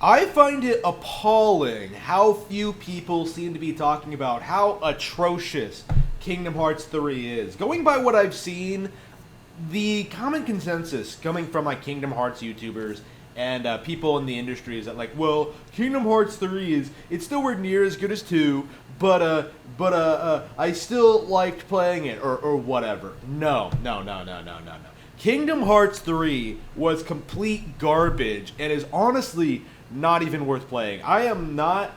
I find it appalling how few people seem to be talking about how atrocious Kingdom Hearts 3 is. Going by what I've seen, the common consensus coming from like Kingdom Hearts YouTubers and people in the industry is that like, well, Kingdom Hearts 3 is it's nowhere near as good as 2, but I still liked playing it or whatever. No. Kingdom Hearts 3 was complete garbage and is honestly not even worth playing. I am not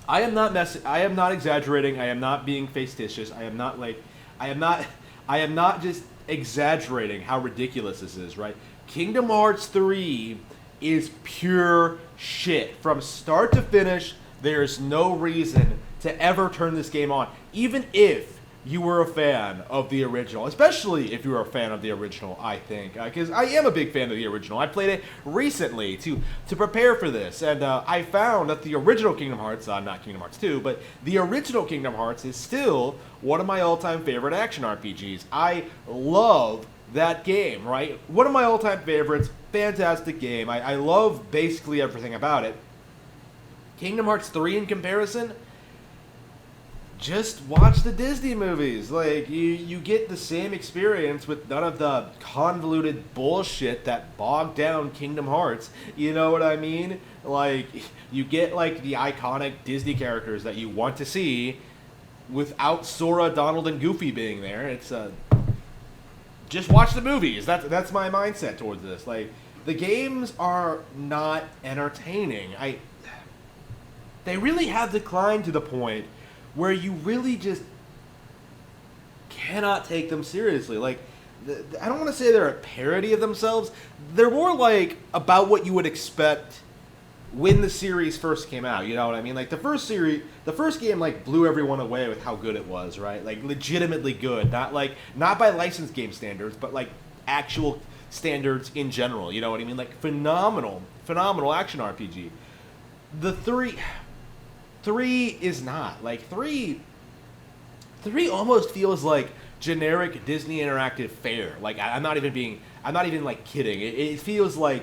exaggerating. I am not being facetious. I am not just exaggerating how ridiculous this is, right? Kingdom Hearts 3 is pure shit. From start to finish, there is no reason to ever turn this game on. Even if you were a fan of the original, especially if you were a fan of the original, I think, because I am a big fan of the original. I played it recently to prepare for this, and I found that the original Kingdom Hearts, not Kingdom Hearts 2, but the original Kingdom Hearts is still one of my all-time favorite action RPGs. I love that game, right? One of my all-time favorites, fantastic game. I love basically everything about it. Kingdom Hearts 3 in comparison, just watch the Disney movies. Like, you get the same experience with none of the convoluted bullshit that bogged down Kingdom Hearts. You know what I mean? Like, you get, like, the iconic Disney characters that you want to see without Sora, Donald, and Goofy being there. It's, just watch the movies. That's my mindset towards this. Like, the games are not entertaining. They really have declined to the point where you really just cannot take them seriously. Like, I don't want to say they're a parody of themselves. They're more like about what you would expect when the series first came out. You know what I mean? Like, the first game, like, blew everyone away with how good it was, right? Like, legitimately good. Not by licensed game standards, but, like, actual standards in general. You know what I mean? Like, phenomenal action RPG. The three is not. Like, three almost feels like generic Disney interactive fare. Like, I'm not even like kidding. It feels like,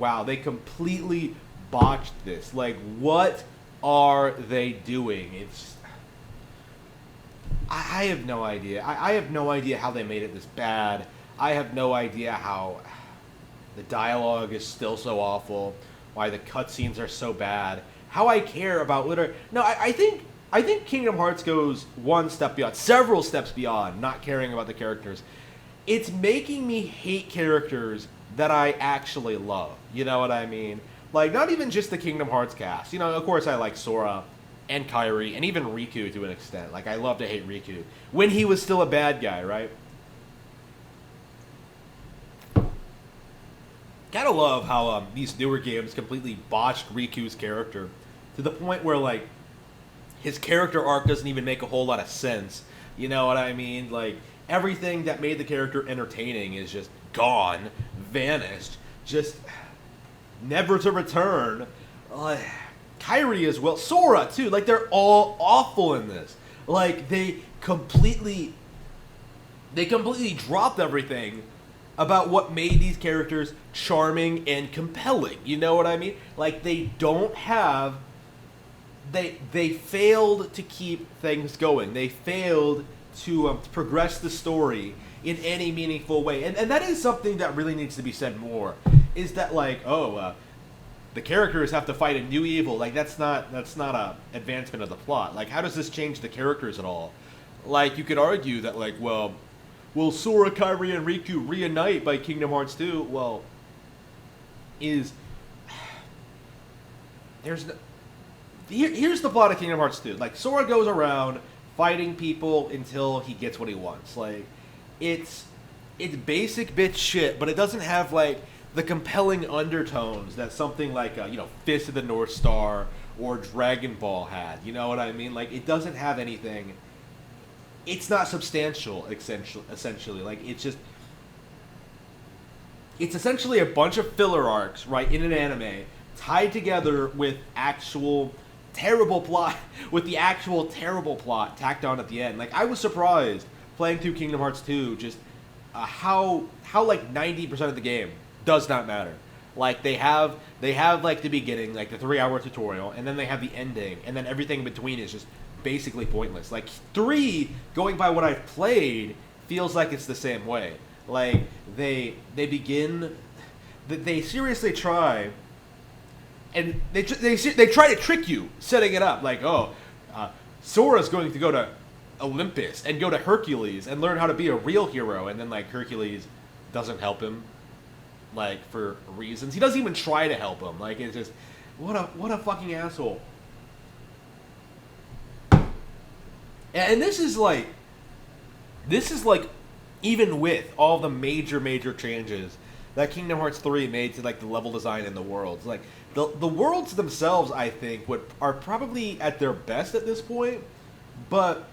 wow, they completely botched this. Like, what are they doing? I have no idea. I have no idea how they made it this bad. I have no idea how the dialogue is still so awful, why the cutscenes are so bad. How I care about No, I think Kingdom Hearts goes one step beyond, several steps beyond not caring about the characters. It's making me hate characters that I actually love. You know what I mean? Like, not even just the Kingdom Hearts cast. You know, of course I like Sora and Kairi and even Riku to an extent. Like, I love to hate Riku when he was still a bad guy, right? Gotta love how these newer games completely botched Riku's character to the point where, like, his character arc doesn't even make a whole lot of sense. You know what I mean? Like, everything that made the character entertaining is just gone, vanished, just never to return. Kairi as well, Sora too. Like, they're all awful in this. Like, they completely dropped everything about what made these characters charming and compelling. You know what I mean? Like, they don't have... They failed to keep things going. They failed to progress the story in any meaningful way. And that is something that really needs to be said more. Is that, like, the characters have to fight a new evil. Like, that's not a advancement of the plot. Like, how does this change the characters at all? Like, you could argue that, like, well, Sora, Kairi, and Riku reunite by Kingdom Hearts 2? Well, here's the plot of Kingdom Hearts 2. Like, Sora goes around fighting people until he gets what he wants. Like, it's basic bitch shit, but it doesn't have, like, the compelling undertones that something like, Fist of the North Star or Dragon Ball had. You know what I mean? Like, it doesn't have anything. It's not substantial, essentially. Like, it's essentially a bunch of filler arcs, right, in an anime, tied together with actual terrible plot, with the actual terrible plot tacked on at the end. Like, I was surprised playing through Kingdom Hearts 2, just how like 90% of the game does not matter. Like they have like the beginning, like the 3-hour tutorial, and then they have the ending, and then everything in between is just basically pointless. Like 3, going by what I've played, feels like it's the same way. Like they begin, they seriously try, and they try to trick you, setting it up like, oh, Sora's going to go to Olympus and go to Hercules and learn how to be a real hero, and then like Hercules doesn't help him, like for reasons. He doesn't even try to help him. Like it's just what a fucking asshole. And this is like even with all the major changes that Kingdom Hearts 3 made to like the level design and the worlds, like the worlds themselves, I think are probably at their best at this point, but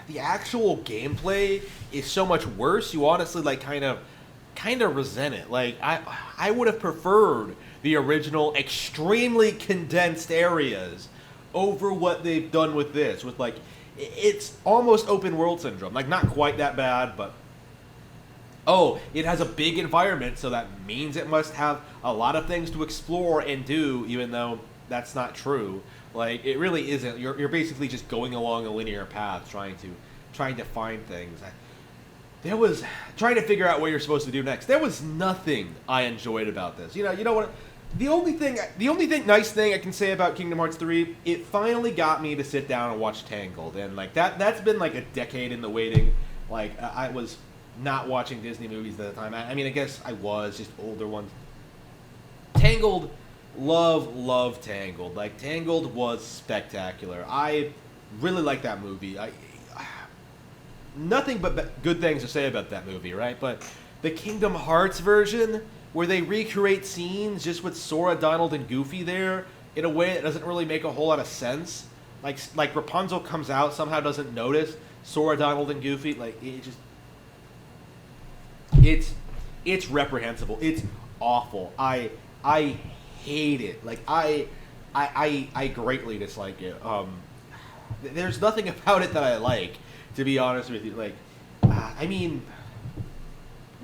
the actual gameplay is so much worse. You honestly like kind of resent it. Like I would have preferred the original extremely condensed areas over what they've done with this, with like it's almost open world syndrome. Like not quite that bad, but oh, it has a big environment, so that means it must have a lot of things to explore and do, even though that's not true. Like it really isn't. You're basically just going along a linear path, trying to find things. There was trying to figure out what you're supposed to do next. There was nothing I enjoyed about this. You know what? The only nice thing I can say about Kingdom Hearts 3, it finally got me to sit down and watch Tangled, and like that's been like a decade in the waiting. Like I was not watching Disney movies at the time. I mean, I guess I was, just older ones. Tangled, love Tangled. Like Tangled was spectacular. I really like that movie. Nothing but good things to say about that movie, right? But the Kingdom Hearts version, where they recreate scenes just with Sora, Donald, and Goofy there in a way that doesn't really make a whole lot of sense. Like Rapunzel comes out, somehow doesn't notice Sora, Donald, and Goofy. Like it's reprehensible. It's awful. I hate it. Like I greatly dislike it. There's nothing about it that I like, to be honest with you. Like I mean,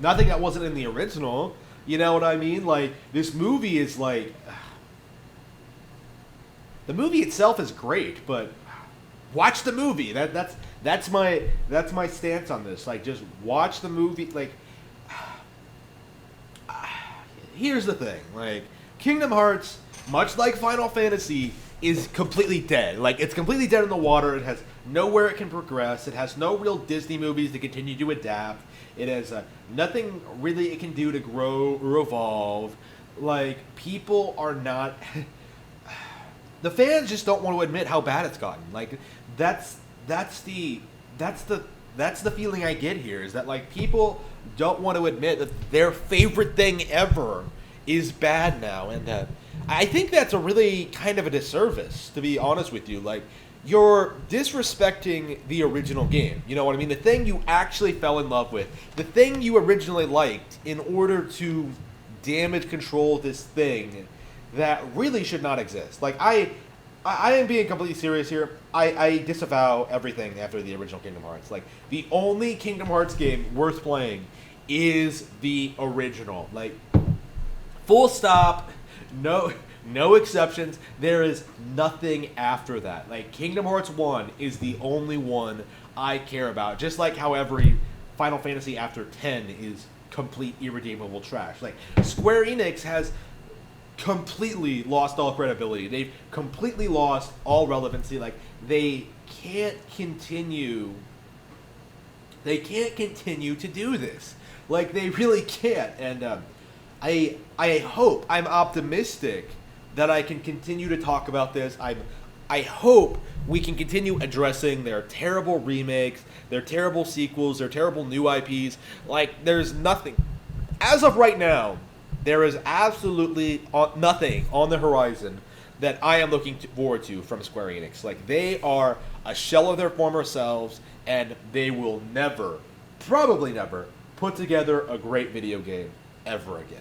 nothing that wasn't in the original. You know what I mean? Like, this movie is like... the movie itself is great, but watch the movie. That's my stance on this. Like, just watch the movie. Like, here's the thing. Like, Kingdom Hearts, much like Final Fantasy, is completely dead. Like, it's completely dead in the water. It has nowhere it can progress. It has no real Disney movies to continue to adapt. It has nothing really it can do to grow or evolve. Like, people are not... the fans just don't want to admit how bad it's gotten. Like, that's the feeling I get here, is that, like, people don't want to admit that their favorite thing ever is bad now. And I think that's a really kind of a disservice, to be honest with you. Like, you're disrespecting the original game. You know what I mean? The thing you actually fell in love with. The thing you originally liked, in order to damage control this thing that really should not exist. Like, I am being completely serious here. I disavow everything after the original Kingdom Hearts. Like, the only Kingdom Hearts game worth playing is the original. Like, full stop. No exceptions. There is nothing after that. Like, Kingdom Hearts 1 is the only one I care about. Just like how every Final Fantasy after 10 is complete irredeemable trash. Like, Square Enix has completely lost all credibility. They've completely lost all relevancy. Like, they can't continue to do this. Like, they really can't. And I hope, I'm optimistic that I can continue to talk about this. I hope we can continue addressing their terrible remakes, their terrible sequels, their terrible new IPs. Like, there's nothing. As of right now, there is absolutely nothing on the horizon that I am looking forward to from Square Enix. Like, they are a shell of their former selves, and they will never, probably never, put together a great video game ever again.